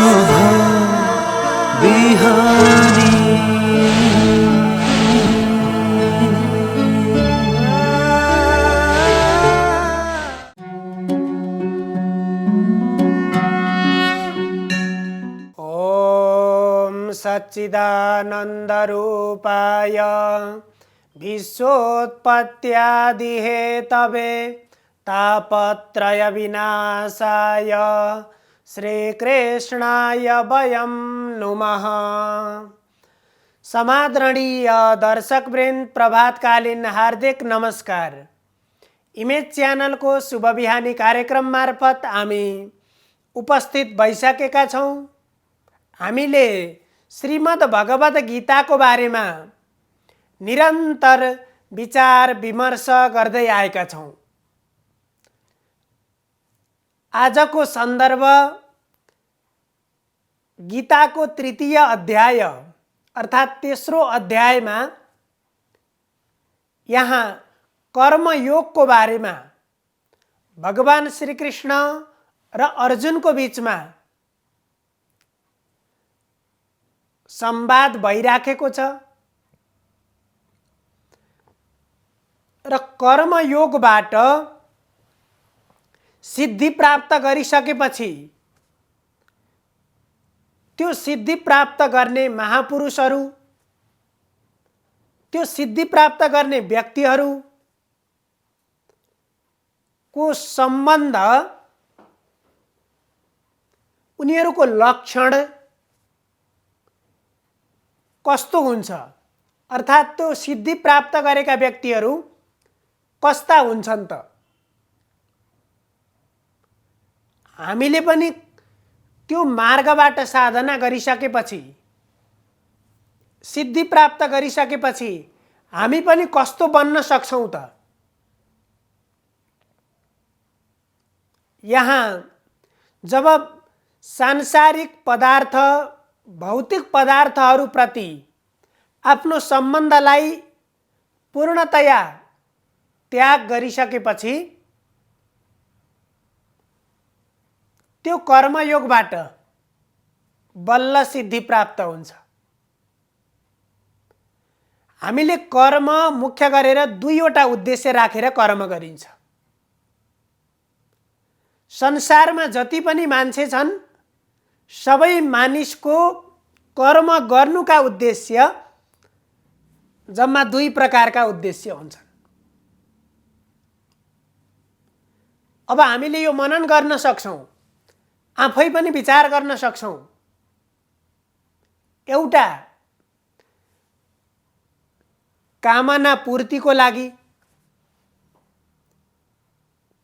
शुभ बिहानी। ओम सच्चिदानंदरूपाय विश्वोत्पत्त्यादिहेतवे तापत्रय विनाशाय श्रीकृष्णाय वयं नुमः। समादरणीय दर्शक वृंद, प्रभातकालीन हार्दिक नमस्कार। इमेज चैनल को शुभ बिहानी कार्यक्रम मार्फत हामी उपस्थित भइसकेका छौं। हामीले श्रीमद् भगवत गीताको बारेमा निरन्तर विचार विमर्श गर्दै आएका छौं। आजको सन्दर्भ गीताको तृतीय अध्याय अर्थात् तेस्रो अध्यायमा यहाँ कर्मयोगको बारेमा भगवान श्रीकृष्ण र अर्जुनको बीचमा संवाद भइराखेको छ र कर्मयोगबाट सिद्धि प्राप्त गरिसकेपछि त्यो सिद्धि प्राप्त गर्ने महापुरुषहरू, त्यो सिद्धि प्राप्त गर्ने व्यक्तिहरूको सम्बन्ध, उनीहरूको लक्षण कस्तो हुन्छ, अर्थात् त्यो सिद्धि प्राप्त गरेका व्यक्तिहरू कस्ता हुन्छन् त? हामीले पनि त्यो मार्गबाट साधना गरिसकेपछि, सिद्धि प्राप्त गरिसकेपछि हामी पनि कस्तो बन्न सक्छौं त? यहाँ जब सांसारिक पदार्थ, भौतिक पदार्थहरूप्रति आफ्नो सम्बन्धलाई पूर्णतया त्याग गरिसकेपछि त्यो कर्मयोगबाट बल्ल सिद्धि प्राप्त हुन्छ। हामीले कर्म मुख्य गरेर दुईवटा उद्देश्य राखेर कर्म गरिन्छ। संसारमा जति पनि मान्छे छन्, सबै मानिसको कर्म गर्नुका उद्देश्य जम्मा दुई प्रकारका उद्देश्य हुन्छन्। अब हामीले यो मनन गर्न सक्छौं, आफै पनि विचार गर्न सक्छौं। एउटा कामना पूर्तिको लागि,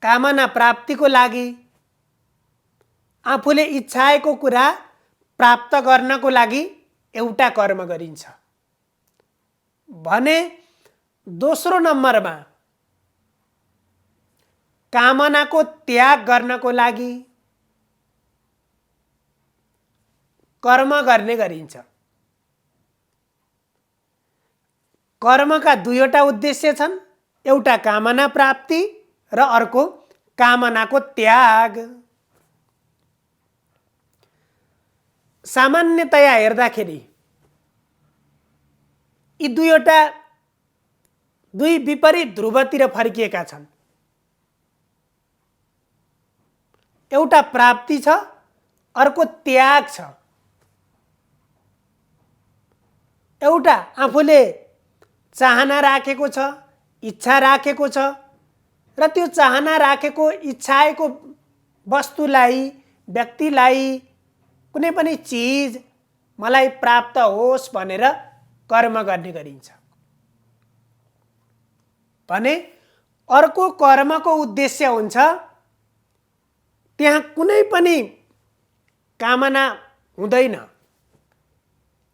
कामना प्राप्तिको लागि, आफूले इच्छाएको कुरा प्राप्त गर्नको लागि एउटा कर्म गरिन्छ भने दोस्रो नम्बरमा कामनाको त्याग गर्नको लागि कर्म गर्ने गरिन्छ। कर्मका दुईवटा उद्देश्य छन्, एउटा कामना प्राप्ति र अर्को कामनाको त्याग। सामान्यतया हेर्दाखेरि यी दुई विपरीत ध्रुवतिर फर्किएका छन्। एउटा प्राप्ति छ, अर्को त्याग छ। एउटा आफूले चाहना राखेको छ, इच्छा राखेको छ र त्यो चाहना राखेको, इच्छाएको वस्तुलाई, व्यक्तिलाई, कुनै पनि चीज मलाई प्राप्त होस् भनेर कर्म गर्ने गरिन्छ भने अर्को कर्मको उद्देश्य हुन्छ त्यहाँ कुनै पनि कामना हुँदैन,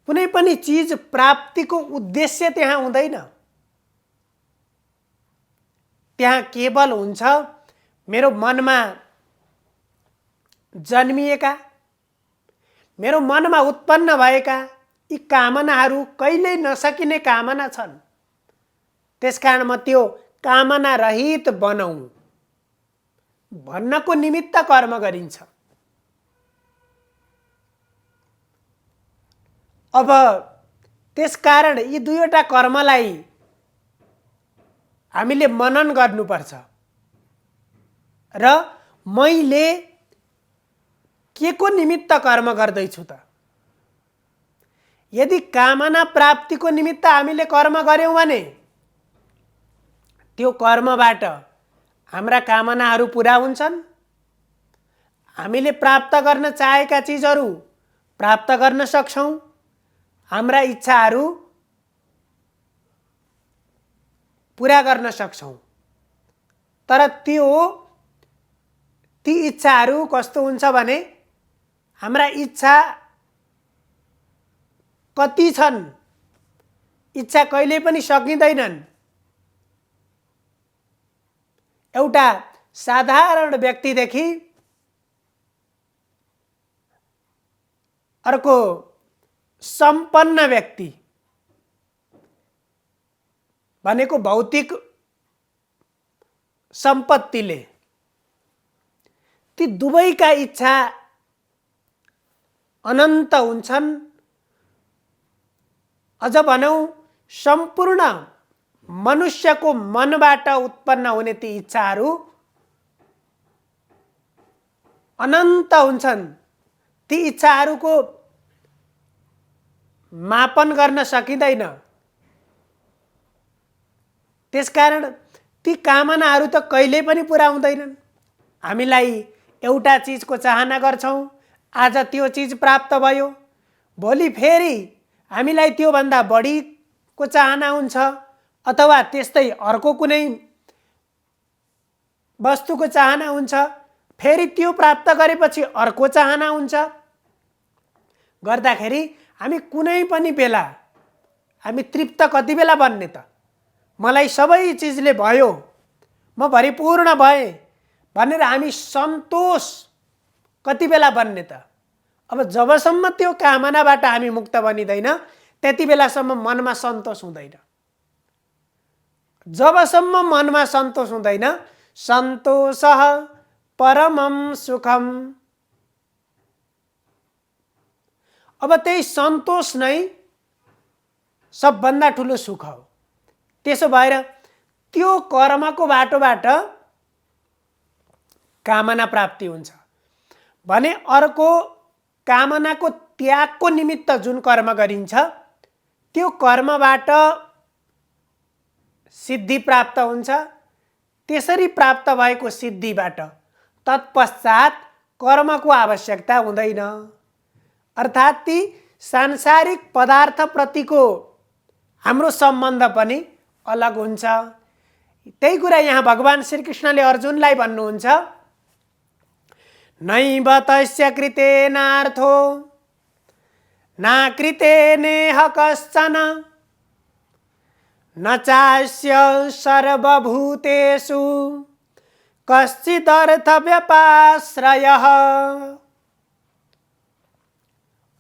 कुनै पनि चीज प्राप्तिको उद्देश्य त्यहाँ हुँदैन। त्यहाँ केवल हुन्छ मेरो मनमा जन्मिएका, मेरो मनमा उत्पन्न भएका यी कामनाहरू कहिल्यै नसकिने कामना छन्, त्यसकारण म त्यो कामना रहित बनाऊ भन्नको निमित्त कर्म गरिन्छ। अब त्यसकारण यी दुईवटा कर्मलाई हामीले मनन गर्नुपर्छ र मैले के को निमित्त कर्म गर्दैछु त? यदि कामना प्राप्तिको निमित्त हामीले कर्म गर्यौं भने त्यो कर्मबाट हाम्रा कामनाहरू पूरा हुन्छन्, हामीले प्राप्त गर्न चाहेका चिजहरू प्राप्त गर्न सक्छौं, हाम्रा इच्छाहरू पूरा गर्न सक्छौं। तर ती इच्छाहरू कस्तो हुन्छ भने हाम्रा इच्छा कति छन्, इच्छा कहिले पनि सकिँदैनन्। एउटा साधारण व्यक्तिदेखि अर्को सम्पन्न व्यक्ति भनेको भौतिक सम्पत्तिले ती दुवैका इच्छा अनन्त हुन्छन्। अझ भनौं सम्पूर्ण मनुष्यको मनबाट उत्पन्न हुने ती इच्छाहरू अनन्त हुन्छन्। ती इच्छाहरूको मापन गर्न सकिँदैन। त्यसकारण ती कामनाहरू त कहिल्यै पनि पूरा हुँदैनन्। हामीलाई एउटा चीजको चाहना गर्छौं, आज त्यो चीज प्राप्त भयो, भोलि फेरि हामीलाई त्यो भन्दा बढीको चाहना हुन्छ, अथवा त्यस्तै अर्को कुनै वस्तुको चाहना हुन्छ, फेरि त्यो प्राप्त गरेपछि अर्को चाहना हुन्छ। गर्दाखेरि हामी कुनै पनि बेला हामी तृप्त कति बेला बन्ने त? मलाई सबै चिजले भयो, म भरिपूर्ण भए भनेर हामी सन्तोष कति बेला बन्ने त? अब जबसम्म त्यो कामनाबाट हामी मुक्त बनिदैन त्यति बेलासम्म मनमा सन्तोष हुँदैन। जबसम्म मनमा सन्तोष हुँदैन, सन्तोषः परमं सुखम, अब त्यही सन्तोष नै सबभन्दा ठुलो सुख हो। त्यसो भएर त्यो कर्मको बाटोबाट कामना प्राप्ति हुन्छ भने अर्को कामनाको त्यागको निमित्त जुन कर्म गरिन्छ त्यो कर्मबाट सिद्धि प्राप्त हुन्छ। त्यसरी प्राप्त भएको सिद्धिबाट तत्पश्चात कर्मको आवश्यकता हुँदैन। अर्थात् ती सांसारिक पदार्थ प्रतिको हाम्रो सम्बन्ध पनि अलग हुन्छ। त्यही कुरा यहाँ भगवान श्रीकृष्णले अर्जुनलाई भन्नुहुन्छ, नैव तस्य कृतेनार्थो नाकृतेनेह कश्चन न चास्य सर्वभूतेषु कश्चिदर्थव्यपाश्रयः।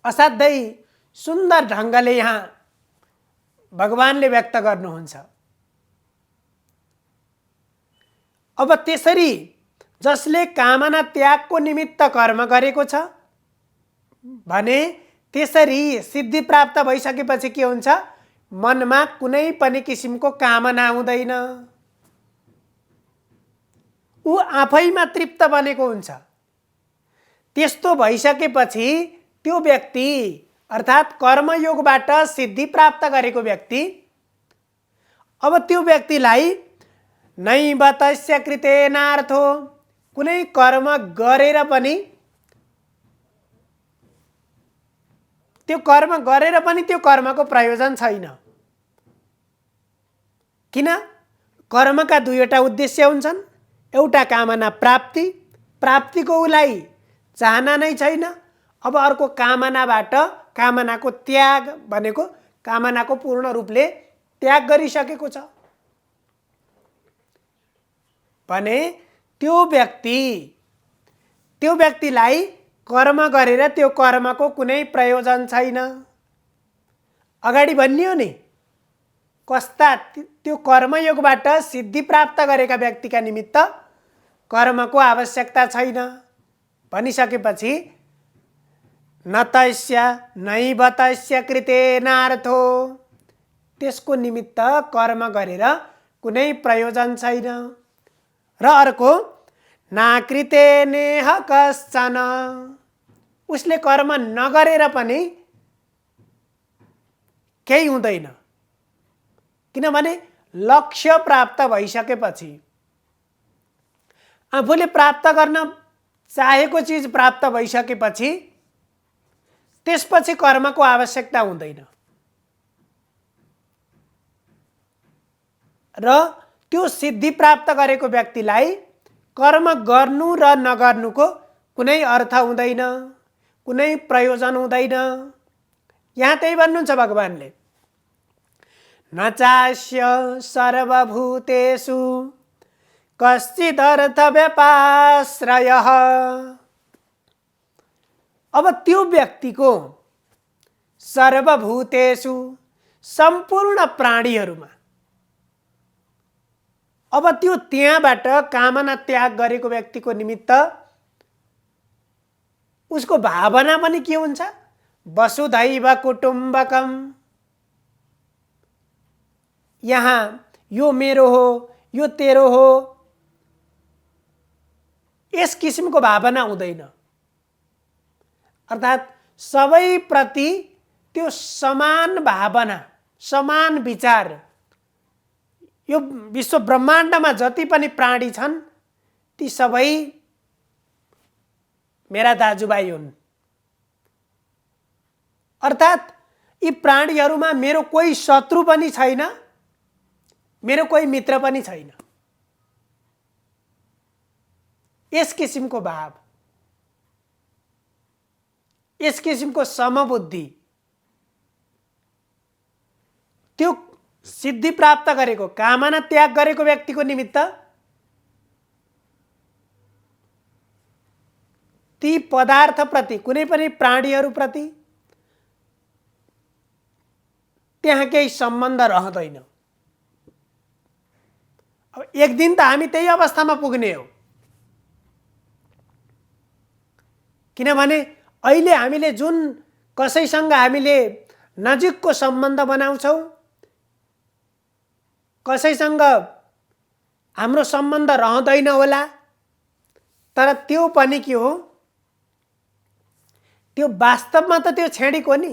असाध्यै सुन्दर ढङ्गले यहाँ भगवानले व्यक्त गर्नुहुन्छ। अब त्यसरी जसले कामना त्यागको निमित्त कर्म गरेको छ भने त्यसरी सिद्धि प्राप्त भइसकेपछि के हुन्छ? मनमा कुनै पनि किसिमको कामना हुँदैन। ऊ आफैमा तृप्त बनेको हुन्छ। त्यस्तो भइसकेपछि त्यो व्यक्ति अर्थात् कर्मयोगबाट सिद्धि प्राप्त गरेको व्यक्ति, अब त्यो व्यक्तिलाई नैव तस्य कृतेनार्थो, कुनै कर्म गरेर पनि त्यो कर्मको प्रयोजन छैन। किन? कर्मका दुईवटा उद्देश्य हुन्छन्। एउटा कामना प्राप्ति, प्राप्तिको उलाई चाहना नै छैन। अब अर्को कामनाबाट कामनाको त्याग भनेको कामनाको पूर्ण रूपले त्याग गरिसकेको छ भने त्यो व्यक्तिलाई कर्म गरेर त्यो कर्मको कुनै प्रयोजन छैन। अगाडि भनियो नि कस्ता त्यो कर्मयोगबाट सिद्धि प्राप्त गरेका व्यक्तिका निमित्त कर्मको आवश्यकता छैन भनिसकेपछि न तस्य नैव तस्य कृतेनार्थो, त्यसको निमित्त कर्म गरेर कुनै प्रयोजन छैन। र अर्को नाकृते नेह कश्चन, उसले कर्म नगरेर पनि केही हुँदैन, किनभने लक्ष्य प्राप्त भइसकेपछि, आफूले प्राप्त गर्न चाहेको चिज प्राप्त भइसकेपछि त्यसपछि कर्मको आवश्यकता हुँदैन। र त्यो सिद्धि प्राप्त गरेको व्यक्तिलाई कर्म गर्नु र नगर्नुको कुनै अर्थ हुँदैन, कुनै प्रयोजन हुँदैन। यहाँ त्यही भन्नुहुन्छ भगवानले, न चास्य सर्वभूतेषु कश्चिदर्थ व्यपाश्रयः। अब त्यो व्यक्तिको सर्वभूतेषु, सम्पूर्ण प्राणीहरूमा, अब त्यो त्यहाँबाट कामना त्याग गरेको व्यक्तिको निमित्त उसको भावना पनि के हुन्छ? वसुधैव कुटुम्बकम, यहाँ यो मेरो हो, यो तेरो हो, यस किसिमको भावना हुँदैन। अर्थात् सबैप्रति त्यो समान भावना, समान विचार। यो विश्व ब्रह्माण्डमा जति पनि प्राणी छन् ती सबै मेरा दाजुभाइ हुन्। अर्थात् यी प्राणीहरूमा मेरो कोही शत्रु पनि छैन, मेरो कोही मित्र पनि छैन। यस किसिमको भाव, यस किसिमको समबुद्धि, त्यो सिद्धि प्राप्त गरेको, कामना त्याग गरेको व्यक्तिको निमित्त ती पदार्थप्रति, कुनै पनि प्राणीहरूप्रति त्यहाँ केही सम्बन्ध रहँदैन। अब एक दिन त हामी त्यही अवस्थामा पुग्ने हो, किनभने अहिले हामीले जुन कसैसँग हामीले नजिकको सम्बन्ध बनाउँछौँ, कसैसँग हाम्रो सम्बन्ध रहँदैन होला, तर त्यो पनि के हो? त्यो वास्तवमा त त्यो छेडिको नि।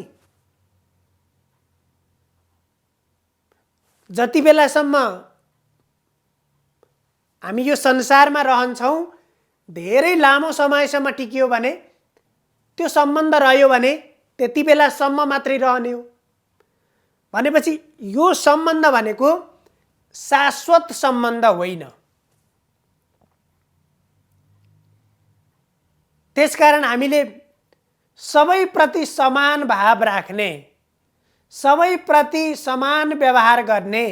जति बेलासम्म हामी यो संसारमा रहन्छौँ, धेरै लामो समयसम्म टिकियो भने, त्यो सम्बन्ध रह्यो भने त्यति बेलासम्म मात्रै रहने हो। भनेपछि यो सम्बन्ध भनेको शाश्वत सम्बन्ध होइन। त्यसकारण हामीले सबैप्रति समान भाव राख्ने, सबैप्रति समान व्यवहार गर्ने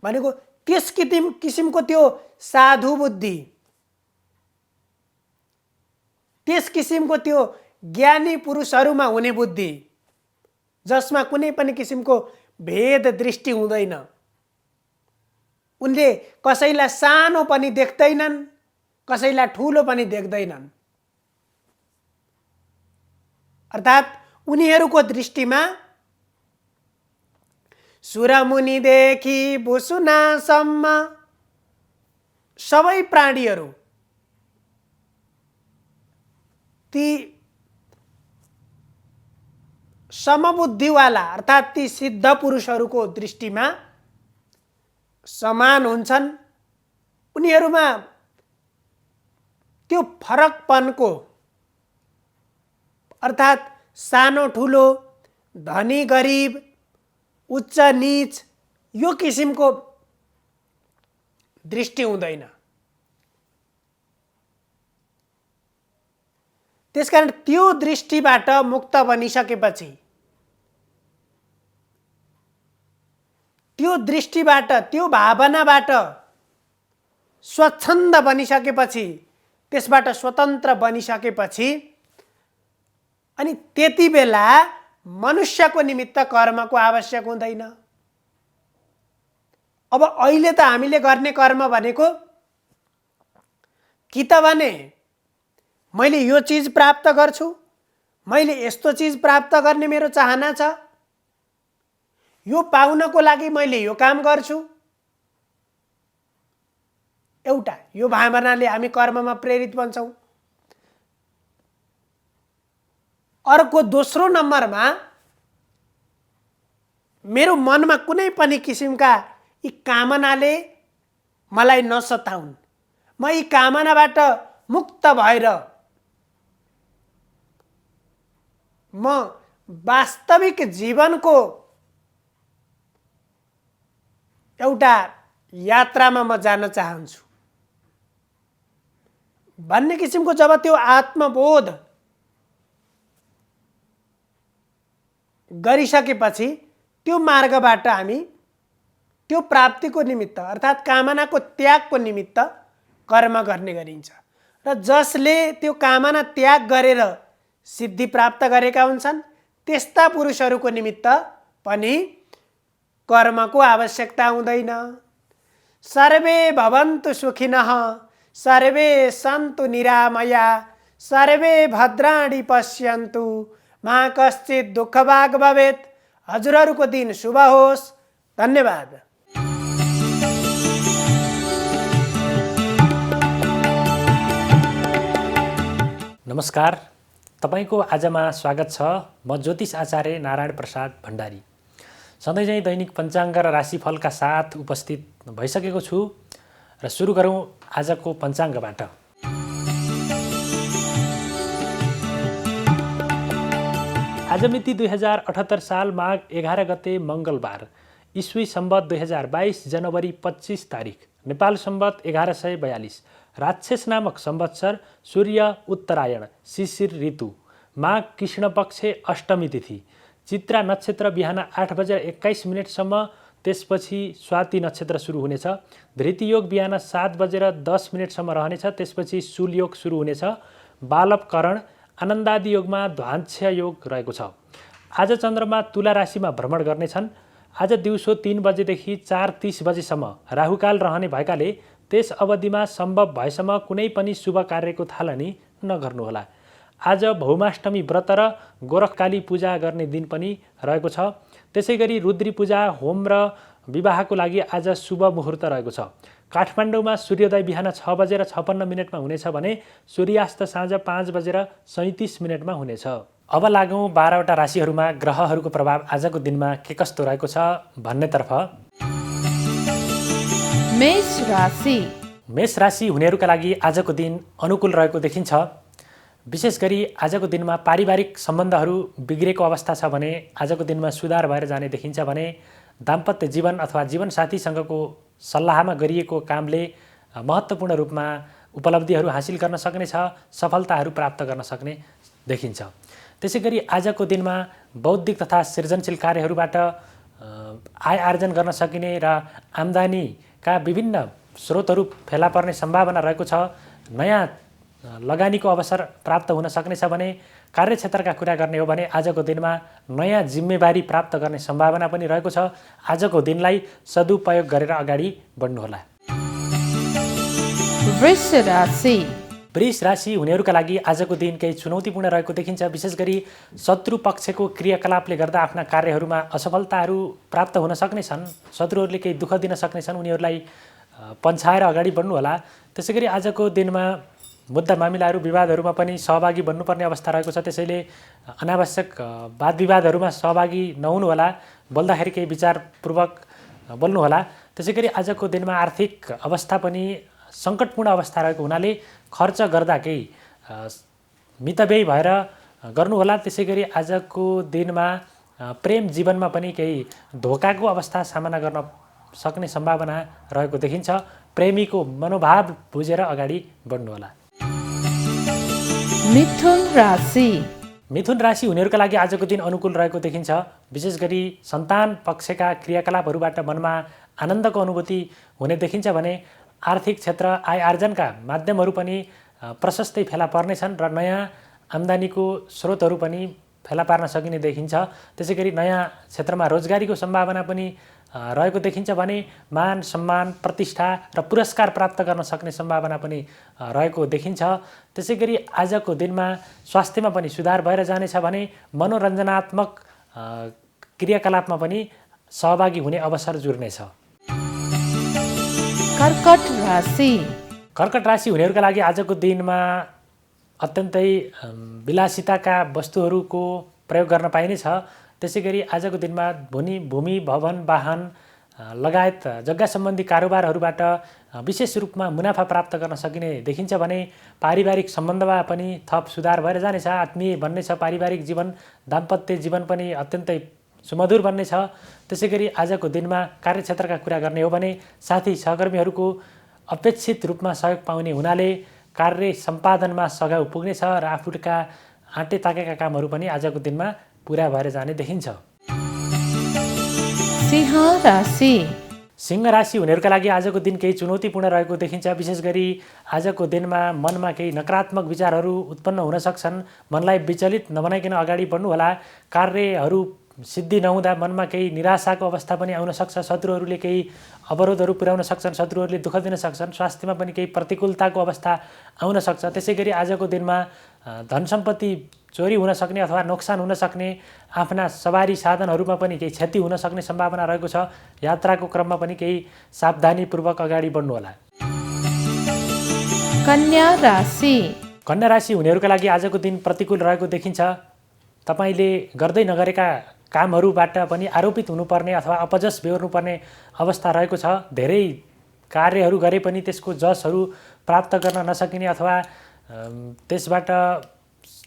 भनेको त्यस किसिमको त्यो साधु बुद्धि, त्यस किसिमको त्यो ज्ञानी पुरुषहरूमा हुने बुद्धि, जसमा कुनै पनि किसिमको भेद दृष्टि हुँदैन। उनले कसैलाई सानो पनि देख्दैनन्, कसैलाई ठुलो पनि देख्दैनन्। अर्थात् उनीहरूको दृष्टिमा सुरमुनिदेखि भुसुनासम्म सबै प्राणीहरू ती समबुद्धिवाला, अर्थात् ती सिद्ध पुरुषहरूको दृष्टिमा समान हुन्छन्। उनीहरूमा त्यो फरकपनको, अर्थात् सानो ठुलो, धनी गरिब, उच्च नीच, यो किसिमको दृष्टि हुँदैन। त्यसकारण त्यो दृष्टिबाट मुक्त बनिसकेपछि, त्यो दृष्टिबाट, त्यो भावनाबाट स्वच्छन्द बनिसकेपछि, त्यसबाट स्वतन्त्र बनिसकेपछि अनि त्यति बेला मनुष्यको निमित्त कर्मको आवश्यक हुँदैन। अब अहिले त हामीले गर्ने कर्म भनेको कि त भने मैले यो चिज प्राप्त गर्छु, मैले यस्तो चिज प्राप्त गर्ने मेरो चाहना छ, यो पाउनको लागि मैले यो काम गर्छु। एउटा यो भावनाले हामी कर्ममा प्रेरित बन्छौँ। अर्को दोस्रो नम्बरमा मेरो मनमा कुनै पनि किसिमका यी कामनाले मलाई नसताउन्, म यी कामनाबाट मुक्त भएर म वास्तविक जीवनको एउटा यात्रामा म जान चाहन्छु भन्ने किसिमको जब त्यो आत्मबोध गरिसकेपछि त्यो मार्गबाट हामी त्यो प्राप्तिको निमित्त अर्थात् कामनाको त्यागको निमित्त कर्म गर्ने गरिन्छ। र जसले त्यो कामना त्याग गरेर सिद्धि प्राप्त गरेका हुन्छन् त्यस्ता पुरुषहरूको निमित्त पनि कर्मको आवश्यकता हुँदैन। सर्वे भवन्तु सुखिनः, सर्वे सन्तु निरामया, सर्वे भद्राणि पश्यन्तु, मा कश्चित् दुःखभाग् भवेत्। हजुरहरूको दिन शुभ होस्। धन्यवाद। नमस्कार, तपाईको आजमा स्वागत छ। म ज्योतिष आचार्य नारायण प्रसाद भण्डारी सधैँ चाहिँ दैनिक पञ्चाङ्ग र राशिफलका साथ उपस्थित भइसकेको छु र सुरु गरौँ आजको पञ्चाङ्गबाट। आज मिति 2078 साल माघ 11 गते मङ्गलबार, इस्वी सम्वत 2022 जनवरी 25 तारिक, नेपाल सम्वत 1142, राक्षस नामक संवत्सर, सूर्य उत्तरायण, शिशिर ऋतु, माघ कृष्ण पक्ष अष्टमी तिथि, चित्रा नक्षत्र बिहान 8:21 त्यसपछि स्वाति नक्षत्र सुरु हुनेछ। धृति योग बिहान 7:10 रहनेछ, त्यसपछि शूल योग सुरु हुनेछ। बालव करण आनन्दादि योगमा ध्वान्छ योग रहेको छ। आज चन्द्रमा तुला राशिमा भ्रमण गर्नेछन्। आज दिउँसो 3 बजेदेखि 4:30 बजेसम्म राहुकाल रहने भएकाले त्यस अवधिमा सम्भव भएसम्म कुनै पनि शुभ कार्यको थालनी नगर्नुहोला। आज भौमाष्टमी व्रत र गोरखकाली पूजा गर्ने दिन पनि रहेको छ। त्यसैगरी रुद्री पूजा, होम र विवाहको लागि आज शुभ मुहुर्त रहेको छ। काठमाडौँमा सूर्योदय बिहान 6:56 हुनेछ भने सूर्यास्त साँझ 5:37 हुनेछ। अब लागौँ 12वटा राशिहरूमा ग्रहहरूको प्रभाव आजको दिनमा के कस्तो रहेको छ भन्नेतर्फ। मेष राशि हुनेहरूका लागि आजको दिन अनुकूल रहेको देखिन्छ। विशेष गरी आजको दिनमा पारिवारिक सम्बन्धहरू बिग्रेको अवस्था छ भने आजको दिनमा सुधार भएर जाने देखिन्छ भने दाम्पत्य जीवन अथवा जीवनसाथीसँगको सल्लाहमा गरिएको कामले महत्त्वपूर्ण रूपमा उपलब्धिहरू हासिल गर्न सक्नेछ, सफलताहरू प्राप्त गर्न सक्ने देखिन्छ। त्यसैगरी आजको दिनमा बौद्धिक तथा सृजनशील कार्यहरूबाट आय आर्जन गर्न सकिने र आम्दानीका विभिन्न स्रोतहरू फेला पर्ने सम्भावना रहेको छ। नयाँ लगानीको अवसर प्राप्त हुन सक्नेछ भने कार्यक्षेत्रका कुरा गर्ने हो भने आजको दिनमा नयाँ जिम्मेवारी प्राप्त गर्ने सम्भावना पनि रहेको छ। आजको दिनलाई सदुपयोग गरेर अगाडि बढ्नुहोला। वृष राशि हुनेहरूका लागि आजको दिन केही चुनौतीपूर्ण रहेको देखिन्छ। विशेष गरी शत्रु पक्षको क्रियाकलापले गर्दा आफ्ना कार्यहरूमा असफलताहरू प्राप्त हुन सक्नेछन्। शत्रुहरूले केही दुःख दिन सक्नेछन्, उनीहरूलाई पन्छाएर अगाडि बढ्नुहोला। त्यसैगरी आजको दिनमा मुद्दा मामिलाहरू विवादहरूमा पनि सहभागी बन्नुपर्ने अवस्था रहेको छ। त्यसैले अनावश्यक वाद विवादहरूमा सहभागी नहुनुहोला, बोल्दाखेरि केही विचारपूर्वक बोल्नुहोला। त्यसैगरी आजको दिनमा आर्थिक अवस्था पनि सङ्कटपूर्ण अवस्था रहेको हुनाले खर्च गर्दा केही मितव्ययी भएर गर्नुहोला। त्यसैगरी आजको दिनमा प्रेम जीवनमा पनि केही धोकाको अवस्था सामना गर्न सक्ने सम्भावना रहेको देखिन्छ। प्रेमीको मनोभाव बुझेर अगाडि बढ्नुहोला। मिथुन राशि हुनेहरूका लागि आजको दिन अनुकूल रहेको देखिन्छ। विशेष गरी सन्तान पक्षका क्रियाकलापहरूबाट मनमा आनन्दको अनुभूति हुने देखिन्छ भने आर्थिक क्षेत्र आय आर्जनका माध्यमहरू पनि प्रशस्तै फेला पर्नेछन् र नयाँ आम्दानीको स्रोतहरू पनि फेला पार्न सकिने देखिन्छ। त्यसैगरी नयाँ क्षेत्रमा रोजगारीको सम्भावना पनि रहेको देखिन्छ भने मान सम्मान प्रतिष्ठा र पुरस्कार प्राप्त गर्न सक्ने सम्भावना पनि रहेको देखिन्छ। त्यसै गरी आजको दिनमा स्वास्थ्यमा पनि सुधार भएर जानेछ भने मनोरञ्जनात्मक क्रियाकलापमा पनि सहभागी हुने अवसर जुर्नेछ। कर्कट राशि कर्कट राशि हुनेहरूका लागि आजको दिनमा अत्यन्तै विलासिताका वस्तुहरूको प्रयोग गर्न पाइनेछ। त्यसै गरी आजको दिनमा भूमि भवन वाहन लगायत जग्गा सम्बन्धी कारोबारहरूबाट विशेष रूपमा मुनाफा प्राप्त गर्न सकिने देखिन्छ भने पारिवारिक सम्बन्धमा पनि थप सुधार भएर जानेछ। आत्मीय बन्नेछ पारिवारिक जीवन, दाम्पत्य जीवन पनि अत्यन्तै सुमधुर बन्नेछ। त्यसै गरी आजको दिनमा कार्यक्षेत्रका कुरा गर्ने हो भने साथी सहकर्मीहरूको अपेक्षित रूपमा सहयोग पाउने हुनाले कार्य सम्पादनमा सघाउ पुग्नेछ र आफूका आँटे ताकेका कामहरू पनि आजको दिनमा पुरा भएर जाने देखिन्छ। सिंह राशि सिंह राशि हुनेहरूका लागि आजको दिन केही चुनौतीपूर्ण रहेको देखिन्छ। विशेष गरी आजको दिनमा मनमा केही नकारात्मक विचारहरू उत्पन्न हुन सक्छन्। मनलाई विचलित नबनाइकन अगाडि बढ्नुहोला। कार्यहरू सिद्धि नहुँदा मनमा केही निराशाको अवस्था पनि आउन सक्छ। शत्रुहरूले केही अवरोधहरू पुर्याउन सक्छन्, शत्रुहरूले दुःख दिन सक्छन्। स्वास्थ्यमा पनि केही प्रतिकूलताको अवस्था आउन सक्छ। त्यसै गरी आजको दिनमा धन सम्पत्ति चोरी हुन सक्ने अथवा नोक्सान हुन सक्ने, आफ्ना सवारी साधनहरूमा पनि केही क्षति हुन सक्ने सम्भावना रहेको छ। यात्राको क्रममा पनि केही सावधानीपूर्वक अगाडि बढ्नुहोला। कन्या राशि कन्या राशि हुनेहरूका लागि आजको दिन प्रतिकूल रहेको देखिन्छ। तपाईँले गर्दै नगरेका कामहरूबाट पनि आरोपित हुनुपर्ने अथवा अपजस बेहोर्नुपर्ने अवस्था रहेको छ। धेरै कार्यहरू गरे पनि त्यसको जसहरू प्राप्त गर्न नसकिने अथवा त्यसबाट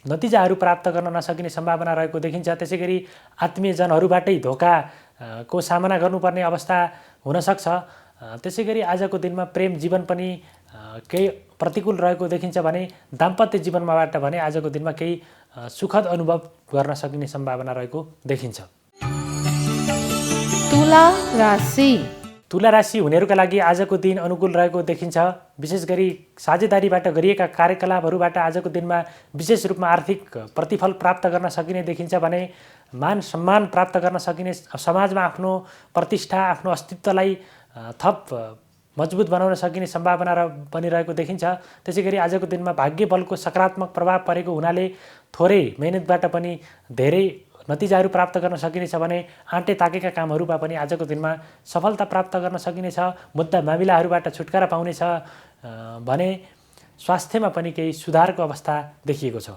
नतिजाहरू प्राप्त गर्न नसकिने सम्भावना रहेको देखिन्छ। त्यसै गरी आत्मीयजनहरूबाटै धोकाको सामना गर्नुपर्ने अवस्था हुनसक्छ। त्यसै गरी आजको दिनमा प्रेम जीवन पनि केही प्रतिकूल रहेको देखिन्छ भने दाम्पत्य जीवनमाबाट भने आजको दिनमा केही सुखद अनुभव गर्न सकिने सम्भावना रहेको देखिन्छ। तुला राशि तुला राशि हुनेहरूका लागि आजको दिन अनुकूल रहेको देखिन्छ। विशेष गरी साझेदारीबाट गरिएका कार्यकलापहरूबाट आजको दिनमा विशेष रूपमा आर्थिक प्रतिफल प्राप्त गर्न सकिने देखिन्छ भने मान सम्मान प्राप्त गर्न सकिने, समाजमा आफ्नो प्रतिष्ठा, आफ्नो अस्तित्वलाई थप मजबुत बनाउन सकिने सम्भावना पनि रहेको देखिन्छ। त्यसै गरी आजको दिनमा भाग्य बलको सकारात्मक प्रभाव परेको हुनाले थोरै मेहनतबाट पनि धेरै नतिजाहरू प्राप्त गर्न सकिनेछ भने आँटे ताकेका कामहरूमा पनि आजको दिनमा सफलता प्राप्त गर्न सकिनेछ। मुद्दा मामिलाहरूबाट छुटकारा पाउनेछ भने स्वास्थ्यमा पनि केही सुधारको अवस्था देखिएको छ।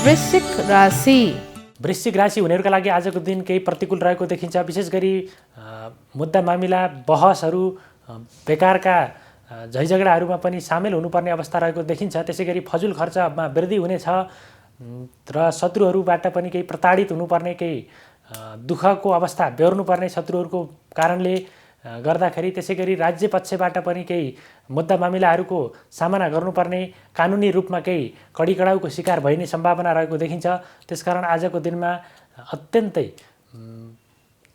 वृश्चिक राशि वृश्चिक राशि हुनेहरूका लागि आजको दिन केही प्रतिकूल रहेको देखिन्छ। विशेष गरी मुद्दा मामिला बहसहरू, बेकारका झैझगडाहरूमा पनि सामेल हुनुपर्ने अवस्था रहेको देखिन्छ। त्यसै गरी फजुल खर्चमा वृद्धि हुनेछ र शत्रुहरूबाट पनि केही प्रताडित हुनुपर्ने, केही दुःखको अवस्था बेहोर्नुपर्ने शत्रुहरूको कारणले गर्दाखेरि। त्यसै गरी राज्य पक्षबाट पनि केही मुद्दा मामिलाहरूको सामना गर्नुपर्ने, कानुनी रूपमा केही कडी-कडाउको शिकार भइने सम्भावना रहेको देखिन्छ। त्यसकारण आजको दिनमा अत्यन्तै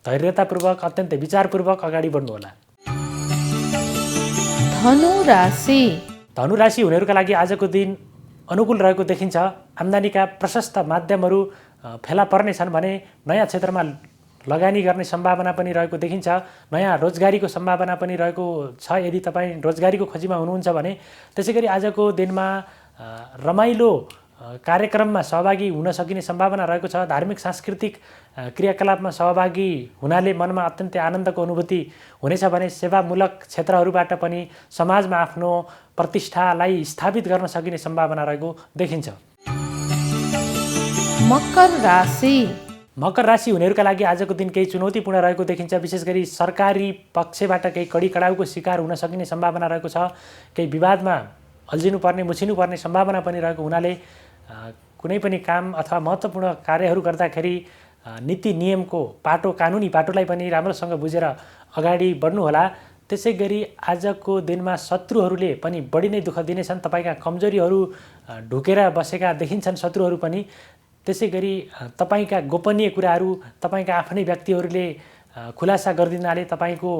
धैर्यतापूर्वक, अत्यन्तै विचारपूर्वक अगाडि बढ्नुहोला। धनु राशि धनु राशि हुनेहरूका लागि आजको दिन अनुकूल रहेको देखिन्छ। आम्दानीका प्रशस्त माध्यमहरू फेला पर्नेछन् भने नयाँ क्षेत्रमा लगानी गर्ने सम्भावना पनि रहेको देखिन्छ। नयाँ रोजगारीको सम्भावना पनि रहेको छ यदि तपाईँ रोजगारीको खोजीमा हुनुहुन्छ भने। त्यसै गरी आजको दिनमा रमाइलो कार्यक्रममा सहभागी हुन सकिने सम्भावना रहेको छ। धार्मिक सांस्कृतिक क्रियाकलापमा सहभागी हुनाले मनमा अत्यन्तै आनन्दको अनुभूति हुनेछ भने सेवामूलक क्षेत्रहरूबाट पनि समाजमा आफ्नो प्रतिष्ठालाई स्थापित गर्न सकिने सम्भावना रहेको देखिन्छ। मकर राशि मकर राशि हुनेहरूका लागि आजको दिन केही चुनौतीपूर्ण रहेको देखिन्छ। विशेष गरी सरकारी पक्षबाट केही कडी-कडाउको शिकार हुन सकिने सम्भावना रहेको छ। केही विवादमा अल्झिनुपर्ने, मुछिनुपर्ने सम्भावना पनि रहेको हुनाले कुनै पनि काम अथवा महत्त्वपूर्ण कार्यहरू गर्दाखेरि नीति नियमको पाटो, कानुनी पाटोलाई पनि राम्रोसँग बुझेर अगाडि बढ्नुहोला। त्यसै गरी आजको दिनमा शत्रुहरूले पनि बढी नै दुःख दिनेछन्। तपाईँका कमजोरीहरू ढुकेर बसेका देखिन्छन् शत्रुहरू पनि। त्यसै गरी तपाईँका गोपनीय कुराहरू तपाईँका आफ्नै व्यक्तिहरूले खुलासा गरिदिनाले तपाईँको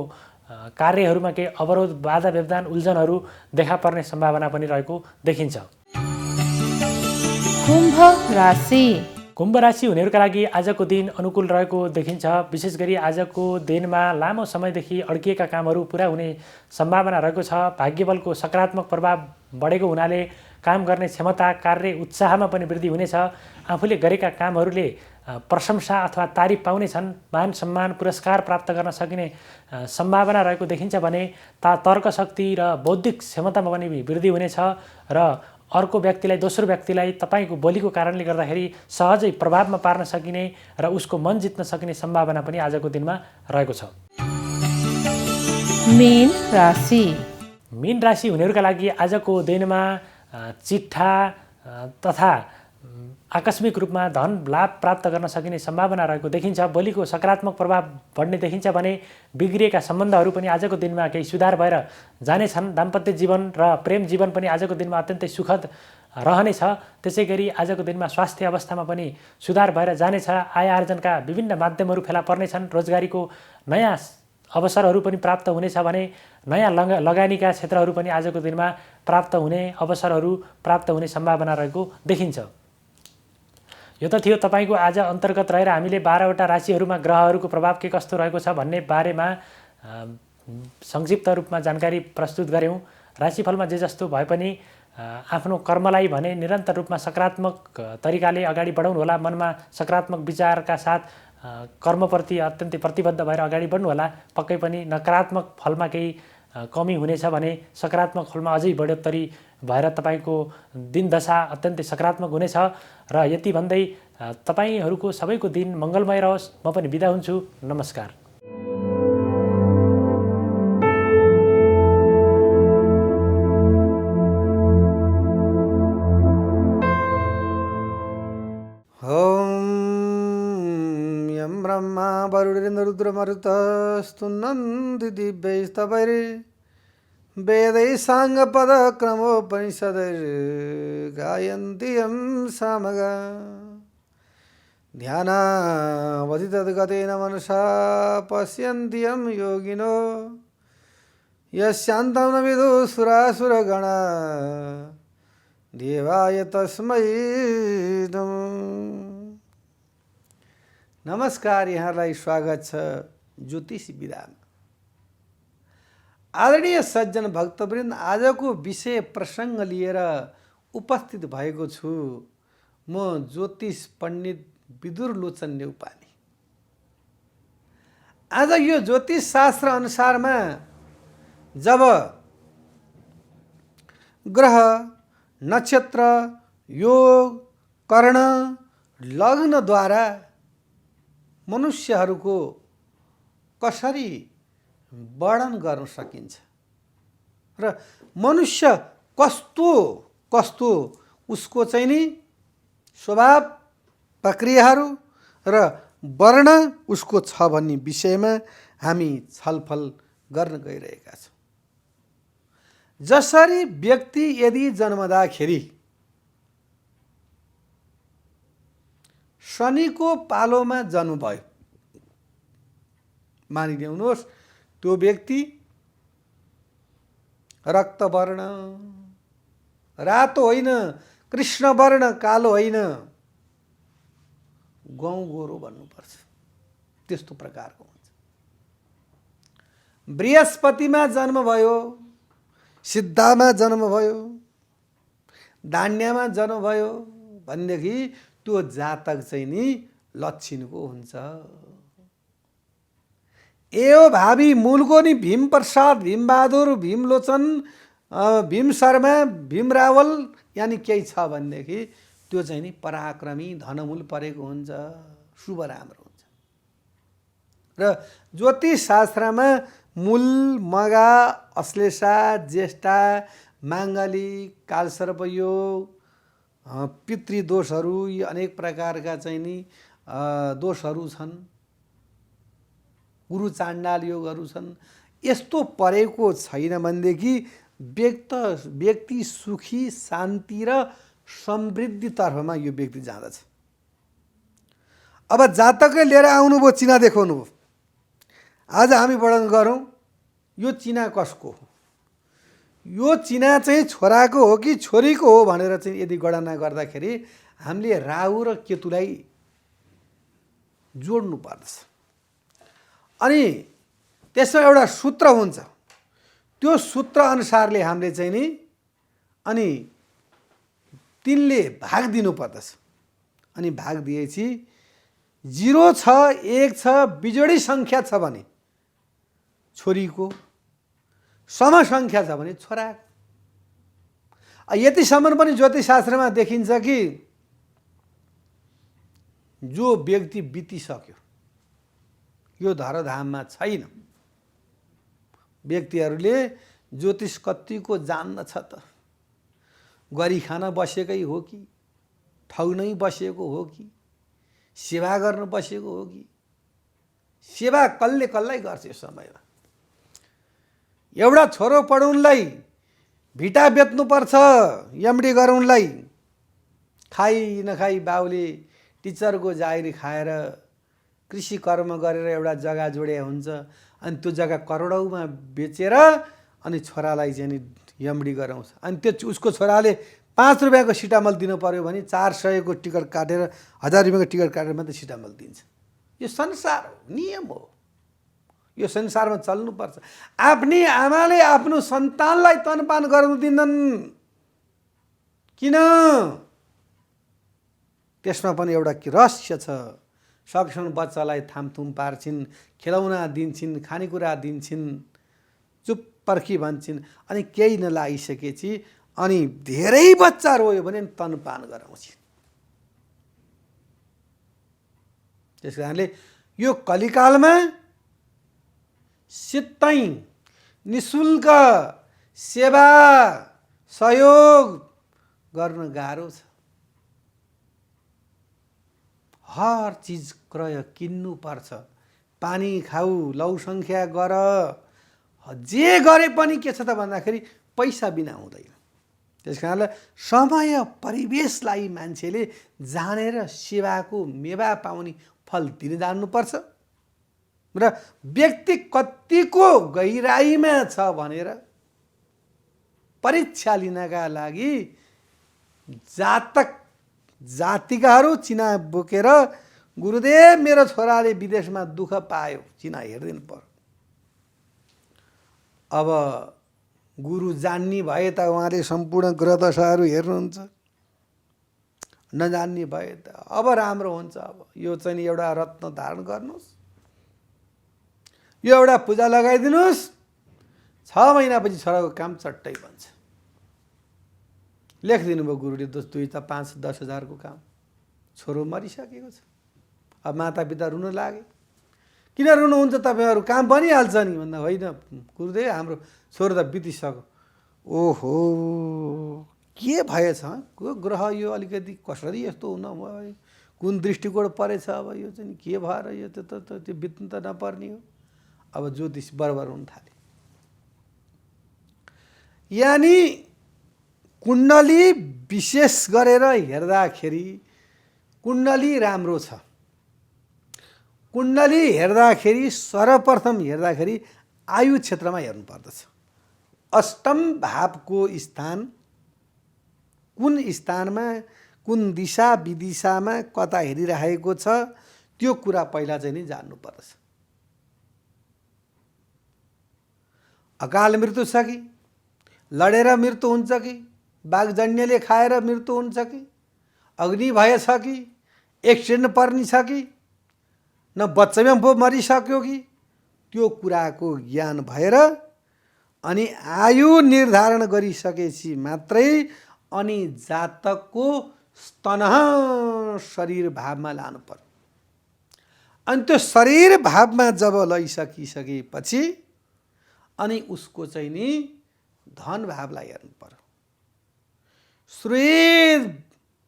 कार्यहरूमा केही अवरोध, बाधा व्यवधान, उल्झनहरू देखा पर्ने सम्भावना पनि रहेको देखिन्छ। कुम्भ राशि कुम्भ राशि हुनेहरूका लागि आजको दिन अनुकूल रहेको देखिन्छ। विशेष गरी आजको दिनमा लामो समयदेखि अड्किएका कामहरू पुरा हुने सम्भावना रहेको छ। भाग्यबलको सकारात्मक प्रभाव बढेको हुनाले काम गर्ने क्षमता, कार्य उत्साहमा पनि वृद्धि हुनेछ। आफूले गरेका कामहरूले प्रशंसा अथवा तारिफ पाउनेछन्। मान सम्मान, पुरस्कार प्राप्त गर्न सकिने सम्भावना रहेको देखिन्छ भने तर्क शक्ति र बौद्धिक क्षमतामा पनि वृद्धि हुनेछ र अर्को व्यक्तिलाई, दोस्रो व्यक्तिलाई तपाईँको बोलीको कारणले गर्दाखेरि सहजै प्रभावमा पार्न सकिने र उसको मन जित्न सकिने सम्भावना पनि आजको दिनमा रहेको छ। मीन राशि। मीन राशि हुनेहरूका लागि आजको दिनमा चिट्ठा तथा आकस्मिक रूपमा धन लाभ प्राप्त गर्न सकिने सम्भावना रहेको देखिन्छ। बोलीको सकारात्मक प्रभाव बढ्ने देखिन्छ भने बिग्रिएका सम्बन्धहरू पनि आजको दिनमा केही सुधार भएर जानेछन्। दाम्पत्य जीवन र प्रेम जीवन पनि आजको दिनमा अत्यन्तै सुखद रहनेछ। त्यसै गरी आजको दिनमा स्वास्थ्य अवस्थामा पनि सुधार भएर जानेछ। आय आर्जनका विभिन्न माध्यमहरू फेला पर्नेछन्। रोजगारीको नयाँ अवसरहरू पनि प्राप्त हुनेछ भने नयाँ लगानीका क्षेत्रहरू पनि आजको दिनमा प्राप्त हुने अवसरहरू प्राप्त हुने सम्भावना रहेको देखिन्छ। यो त थियो तपाईँको आज अन्तर्गत रहेर हामीले 12वटा राशिहरूमा ग्रहहरूको प्रभाव के कस्तो रहेको छ भन्ने बारेमा संक्षिप्त रूपमा जानकारी प्रस्तुत गऱ्यौँ। राशिफलमा जे जस्तो भए पनि आफ्नो कर्मलाई भने निरन्तर रूपमा सकारात्मक तरिकाले अगाडि बढाउनु होला। मनमा सकारात्मक विचारका साथ कर्मप्रति अत्यन्तै प्रतिबद्ध भएर अगाडि बढ्नु होला। पक्कै पनि नकारात्मक फलमा केही कमी हुनेछ भने सकारात्मक फलमा अझै बढोत्तरी भएर तपाईँको दिनदशा अत्यन्तै सकारात्मक हुनेछ। र यति भन्दै तपाईँहरूको सबैको दिन मङ्गलमय रहोस्। म पनि बिदा हुन्छु। नमस्कार। यं ब्रह्मा वरुणेन्द्र रुद्रमरुतस्तुन्नन्ति दिव्यैस्तवैः वेदैः साङ्गपदक्रमोपनिषदैर्गायन्ति यं सामगा ध्यानावधितद्गतेन मनसा पश्यन्ति यं योगिनो यस्यान्तं न विदुः देवाय तस्मै नमः। नमस्कार, यहाँलाई स्वागत छ ज्योतिषी विधामा। आदरणीय सज्जन भक्तवृन्द, आजको विषय प्रसङ्ग लिएर उपस्थित भएको छु। म ज्योतिष पण्डित विदुर लोचन न्यौपाने। आज यो ज्योतिष शास्त्र अनुसारमा जब ग्रह, नक्षत्र, योग, कर्ण, लग्नद्वारा मनुष्यहरूको कसरी वर्णन गर्न सकिन्छ र मनुष्य कस्तो उसको चाहिँ नि स्वभाव, प्रक्रियाहरू र वर्ण उसको छ भन्ने विषयमा हामी छलफल गर्न गइरहेका छौँ। जसरी व्यक्ति यदि जन्मदाखेरि शनिको पालोमा जन्मभयो, मानिलिनुहोस् त्यो व्यक्ति रक्तवर्ण, रातो होइन, कृष्ण वर्ण, कालो होइन, गहुँ गोरो भन्नुपर्छ, त्यस्तो प्रकारको हुन्छ। बृहस्पतिमा जन्म भयो, सिद्धामा जन्म भयो, दान्यमा जन्म भयो भनेदेखि त्यो जातक चाहिँ नि लक्षिणको हुन्छ। एयो भावी मूलको नि भीम प्रसाद, भीमबहादुर, भीमलोचन, भीम शर्मा, भीम रावल यानि केही छ भनेदेखि त्यो चाहिँ नि पराक्रमी, धनमूल परेको हुन्छ, शुभ राम्रो हुन्छ। र ज्योतिष शास्त्रमा मूल, मगा, अश्लेषा, ज्येष्ठा, माङ्गलिक, कालसर्पयोग, पितृदोषहरू, यी अनेक प्रकारका चाहिँ नि दोषहरू छन्। गुरु चाण्डाल योगहरू छन्। यस्तो परेको छैन भनेदेखि व्यक्ति सुखी, शान्ति र समृद्धितर्फमा यो व्यक्ति जाँदछ। अब जातकले लिएर आउनुभयो, चिना देखाउनु भयो। आज हामी वर्णन गरौँ यो चिना कसको हो, यो चिना चाहिँ छोराको हो कि छोरीको हो भनेर चाहिँ यदि गणना गर्दाखेरि हामीले राहु र केतुलाई जोड्नु पर्दछ। अनि त्यसमा एउटा सूत्र हुन्छ, त्यो सूत्र अनुसारले हामीले चाहिँ नि अनि तिनले भाग दिनु पर्दछ। अनि भाग दिएपछि 0 छ 1 छ बिजोडी सङ्ख्या छ भने छोरीको, सम सङ्ख्या छ भने छोराको। यतिसम्म पनि ज्योतिषशास्त्रमा देखिन्छ कि जो व्यक्ति बितिसक्यो, यो धराधाममा छैन, व्यक्तिहरूले ज्योतिष कतिको जान्दछ त, गरी खान बसेकै हो कि ठग्नै बसेको हो कि सेवा गर्न बसेको हो कि, सेवा कसलाई गर्छ यो समयमा। एउटा छोरो पढाउनलाई भिटा बेच्नुपर्छ, एमडी गराउनलाई, खाइ नखाई बाउले टिचरको जागिर खाएर कृषि कर्म गरेर एउटा जग्गा जोडे हुन्छ, अनि त्यो जग्गा करोडौँमा बेचेर अनि छोरालाई चाहिँ नि एमडी गराउँछ। अनि त्यो उसको छोराले 5 रुपियाँको सिटामल दिनु पर्यो भने 400 को टिकट काटेर 1000 रुपियाँको टिकट काटेर मात्रै सिटामल दिन्छ। यो संसार हो, नियम हो, यो संसारमा चल्नुपर्छ। आफ्नी आमाले आफ्नो सन्तानलाई तनपान गर्न दिँदैनन्, किन? त्यसमा पनि एउटा रहस्य छ। सक्छन् बच्चालाई थामथुम पार्छिन्, खेलौना दिन्छन्, खानेकुरा दिन्छन्, चुप पर्खी भन्छन्, अनि केही नलागिसकेपछि अनि धेरै बच्चा रोयो भने तनपान गराउँछन्। त्यस कारणले यो कलिकालमा सित्तै निशुल्क सेवा सहयोग गर्न गाह्रो छ। हर चिज क्रय किन्नु पर्छ, पानी खाऊ, लौ सङ्ख्या गर, जे गरे पनि के छ त भन्दाखेरि पैसा बिना हुँदैन। त्यस कारणले समय परिवेशलाई मान्छेले जानेर सेवाको मेवा पाउने फल दिन जान्नुपर्छ। र व्यक्ति कतिको गहिराईमा छ भनेर परीक्षा लिनका लागि जातिकाहरू चिना बोकेर गुरुदेव मेरो छोराले विदेशमा दुःख पायो, चिना हेर्दिनु पर्यो। अब गुरु जान्ने भए त उहाँले सम्पूर्ण ग्रह दशाहरू हेर्नुहुन्छ, नजान्ने भए त अब राम्रो हुन्छ। अब यो चाहिँ एउटा रत्न धारण गर्नुहोस्, यो एउटा पूजा लगाइदिनुहोस्, 6 महिनापछि छोराको काम चट्टै बन्छ। लेखिदिनु भयो गुरुले 2 त 5 10 हजारको काम, छोरो मरिसकेको छ। अब माता पिता रुन लागे, किन रुनुहुन्छ तपाईँहरू, काम बनिहाल्छ नि भन्दा होइन गुरुदेव हाम्रो छोरो त बितिसक्यो। ओहो के भएछ, ग्रह यो अलिकति कसरी यस्तो हुन भयो, कुन दृष्टिकोण परेछ, अब यो चाहिँ के भएर यो त्यो बित्नु त नपर्ने हो। अब ज्योतिष बराबर हुन थाले। यानि कुण्डली विशेष गरेर हेर्दाखेरि कुण्डली राम्रो छ। कुण्डली हेर्दाखेरि सर्वप्रथम हेर्दाखेरि आयु क्षेत्रमा हेर्नु पर्दछ। अष्टम भावको स्थान कुन स्थानमा, कुन दिशा विदिशामा कता हेरिरहेको छ, त्यो कुरा पहिला चाहिँ नि जान्नु पर्दछ। अकाल मृत्यु छ कि, लडेर मृत्यु हुन्छ कि, बाघजन्यले खाएर मृत्यु हुन्छ कि, अग्नि भय छ कि, एक्सिडेन्ट पर्ने छ कि, न बच्चामा पो मरिसक्यो कि, त्यो कुराको ज्ञान भएर अनि आयु निर्धारण गरिसकेपछि मात्रै अनि जातकको स्तनह शरीर भावमा लानु पर्यो। अनि त्यो शरीर भावमा जब लैसकिसकेपछि अनि उसको चाहिँ नि धन भावलाई हेर्नु पर्यो, श्री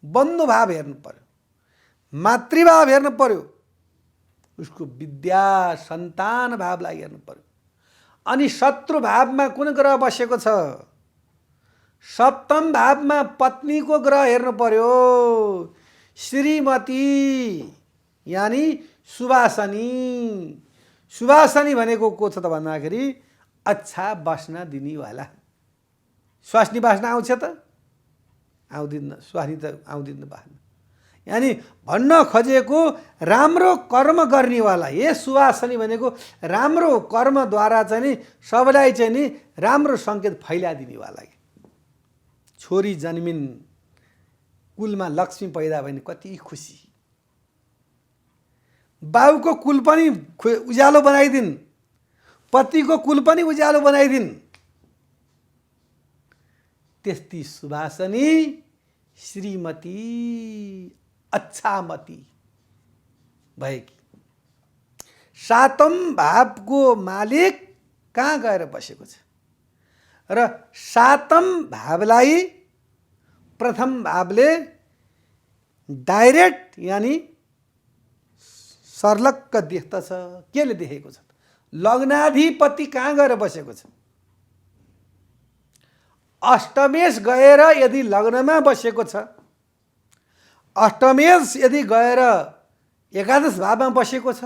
बन्धु भाव हेर्नु पर्यो, मातृभाव हेर्नु पर्यो, उसको विद्या सन्तान भावलाई हेर्नु पर्यो। अनि शत्रु भावमा कुन ग्रह बसेको छ, सप्तम भावमा पत्नीको ग्रह हेर्नु पर्यो, श्रीमती यानि सुवासनी। सुवासनी भनेको को छ त भन्दाखेरि अच्छा बस्न दिनेवाला। स्वास्नी बास्न आउँछ त आउँदिन्न, स्वास्नी त आउँदिन्न बास्न। यानि भन्न खोजेको राम्रो कर्म गर्नेवाला, ये सुवासनी भनेको राम्रो कर्मद्वारा चाहिँ नि सबैलाई चाहिँ नि राम्रो सङ्केत फैलाइदिनेवाला। छोरी जन्मिन्, कुलमा लक्ष्मी पैदा भयो भने कति खुसी, बाबुको कुल पनि उज्यालो बनाइदिन्, पतिको कुल पनि उज्यालो बनाइदिन्। त्यस्ती सुवासनी श्रीमती अच्छामती भएकी। सातम भावको मालिक कहाँ गएर बसेको छ र सातम भावलाई प्रथम भावले डाइरेक्ट यानि सर्लक्क देख्दछ। केले देखेको छ? लग्नाधिपति कहाँ गएर बसेको छ? अष्टमेश गएर यदि लग्नमा बसेको छ, अष्टमेश यदि गएर एकादश भावमा बसेको छ,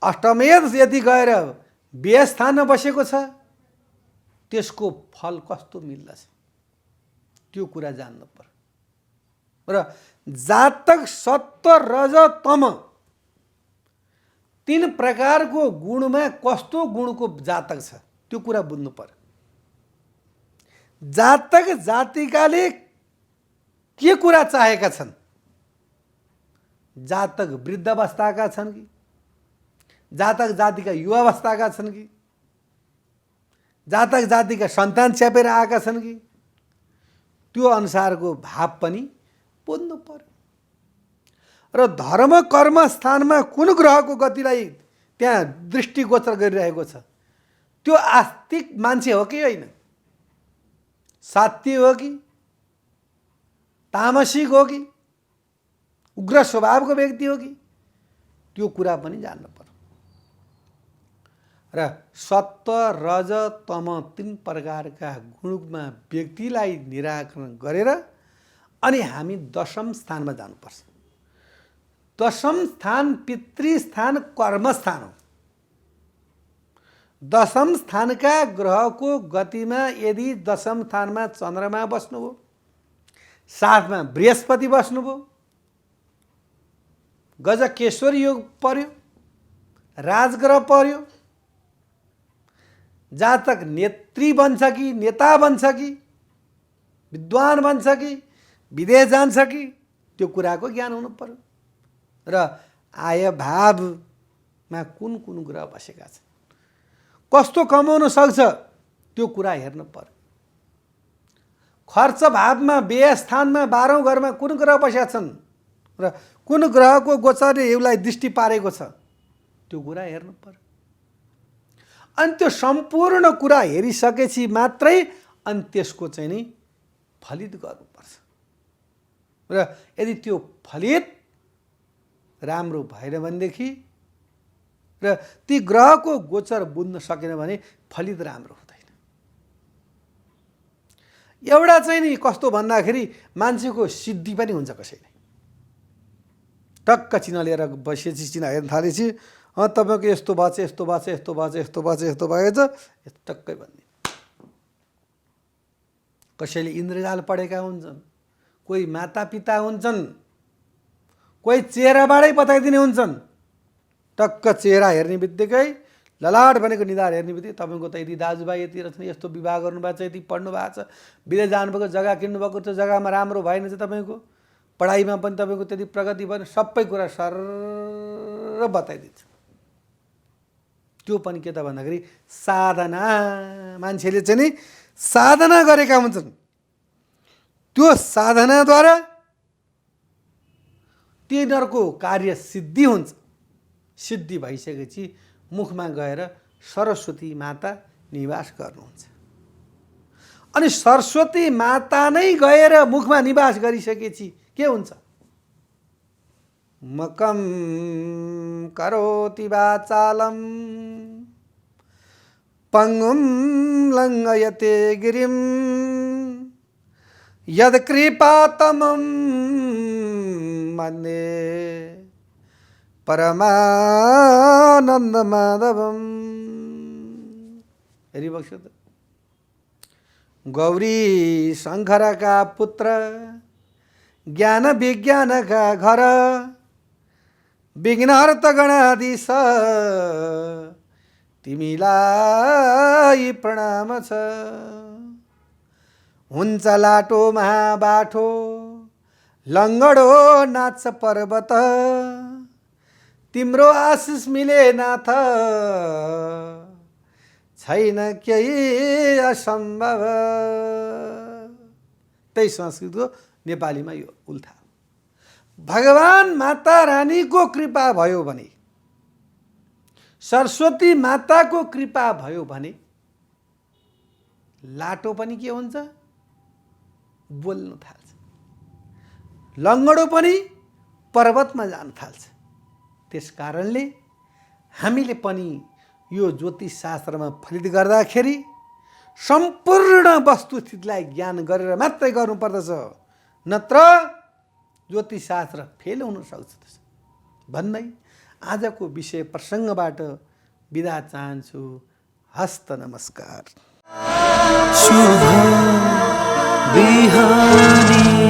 अष्टमेश यदि गएर व्यय स्थानमा बसेको छ, त्यसको फल कस्तो मिल्दछ त्यो कुरा जान्नु पर्यो। र जातक सत्व रज तम तीन प्रकारको गुणमा कस्तो गुणको जातक छ त्यो कुरा बुझ्नु पर्यो। जातक जातिकाले के कुरा चाहेका छन्? जातक वृद्ध अवस्थाका छन् कि जातक जातिका युवा अवस्थाका छन् कि जातक जातिका सन्तान च्यापेर आएका छन् कि त्यो अनुसारको भाव पनि बुझ्नु पर्यो। र धर्म कर्म स्थानमा कुन ग्रहको गतिलाई त्यहाँ दृष्टिगोचर गरिरहेको छ त्यो आस्तिक मान्छे हो कि होइन, सात्विक हो कि तामसिक हो कि उग्र स्वभावको व्यक्ति हो कि त्यो कुरा पनि जान्नु पर्यो। र सत्व रज तम तीन प्रकारका गुणमा व्यक्तिलाई निराकरण गरेर अनि हामी दशम स्थानमा जानुपर्छ। दशम स्थान पितृस्थान कर्मस्थान हो। दशम स्थानका ग्रहको गतिमा यदि दशम स्थानमा चन्द्रमा बस्नुभयो, साथमा बृहस्पति बस्नुभयो, गजकेश्वर योग पर्यो, राजग्रह पर्यो, जातक नेत्री बन्छ कि नेता बन्छ कि विद्वान बन्छ कि विदेश जान्छ कि त्यो कुराको ज्ञान हुनु पर्यो। र आय भावमा कुन कुन ग्रह बसेका छन्, कस्तो कमाउन सक्छ त्यो कुरा हेर्नु पर्यो। खर्च भावमा व्यय स्थानमा 12औं घरमा कुन ग्रह बसेका छन् र कुन ग्रहको गोचरले यसलाई दृष्टि पारेको छ त्यो कुरा हेर्नु पर्यो। अनि त्यो सम्पूर्ण कुरा हेरिसकेपछि मात्रै अनि त्यसको चाहिँ नि फलित गर्नुपर्छ। र यदि त्यो फलित राम्रो भएन भनेदेखि र ती ग्रहको गोचर बुझ्न सकेन भने फलित राम्रो हुँदैन। एउटा चाहिँ नि कस्तो भन्दाखेरि मान्छेको सिद्धि पनि हुन्छ कसैले टक्क चिन्ह लिएर बसेपछि चिन्ह हेर्न थालेपछि तपाईँको यस्तो भएछ यस्तो भएछ यस्तो भएछ यस्तो भएछ यस्तो भएछ टक्कै भन्ने। कसैले इन्द्रजाल पढेका हुन्छन्, कोही मातापिता हुन्छन्, कोही चेहराबाटै बताइदिने हुन्छन्। टक्क चेहरा हेर्ने बित्तिकै ललाट भनेको निधार हेर्ने बित्तिकै तपाईँको त यदि दाजुभाइ यति रहेछन्, यस्तो विवाह गर्नुभएको छ, यति पढ्नु भएको छ, विदेश जानुभएको, जग्गा किन्नुभएको, त्यो जग्गामा राम्रो भएन चाहिँ तपाईँको पढाइमा पनि तपाईँको त्यति प्रगति भएन, सबै कुरा सरर बताइदिन्छ। त्यो पनि के त भन्दाखेरि साधना, मान्छेले चाहिँ नि साधना गरेका हुन्छन्। त्यो साधनाद्वारा तिनीहरूको कार्य सिद्धि हुन्छ। सिद्धि भइसकेपछि मुखमा गएर सरस्वती माता निवास गर्नुहुन्छ। अनि सरस्वती माता नै गएर मुखमा निवास गरिसकेपछि के हुन्छ? मकम करोति वाचालम पंगुम लंघयते गिरिम यद कृपातमं वन्दे परमानंद माधवम। हेरी बक्सो त गौरी शंकर का पुत्र ज्ञान विज्ञानका घर विघ्नहर्त गणाधीश तिमीलाई प्रणाम छ। हुन्छ लाटो महाबाठो लङ्गडो नाच पर्वत तिम्रो आशिष मिले नाथ छैन केही असम्भव। त्यही संस्कृतको नेपालीमा यो उल्था। भगवान माता रानीको कृपा भयो भने, सरस्वती माताको कृपा भयो भने लाटो पनि के हुन्छ? बोल्न थाल्छ। लङ्गडो पनि पर्वतमा जान थाल्छ। त्यस कारणले हामीले पनि यो ज्योतिष शास्त्रमा फलित गर्दाखेरि सम्पूर्ण वस्तुस्थितिलाई ज्ञान गरेर मात्रै गर्नुपर्दछ, नत्र ज्योतिष शास्त्र फेल हुन सक्छ भन्दै आजको विषय प्रसङ्गबाट बिदा चाहन्छु। हस्त नमस्कार। शुभ बिहानी।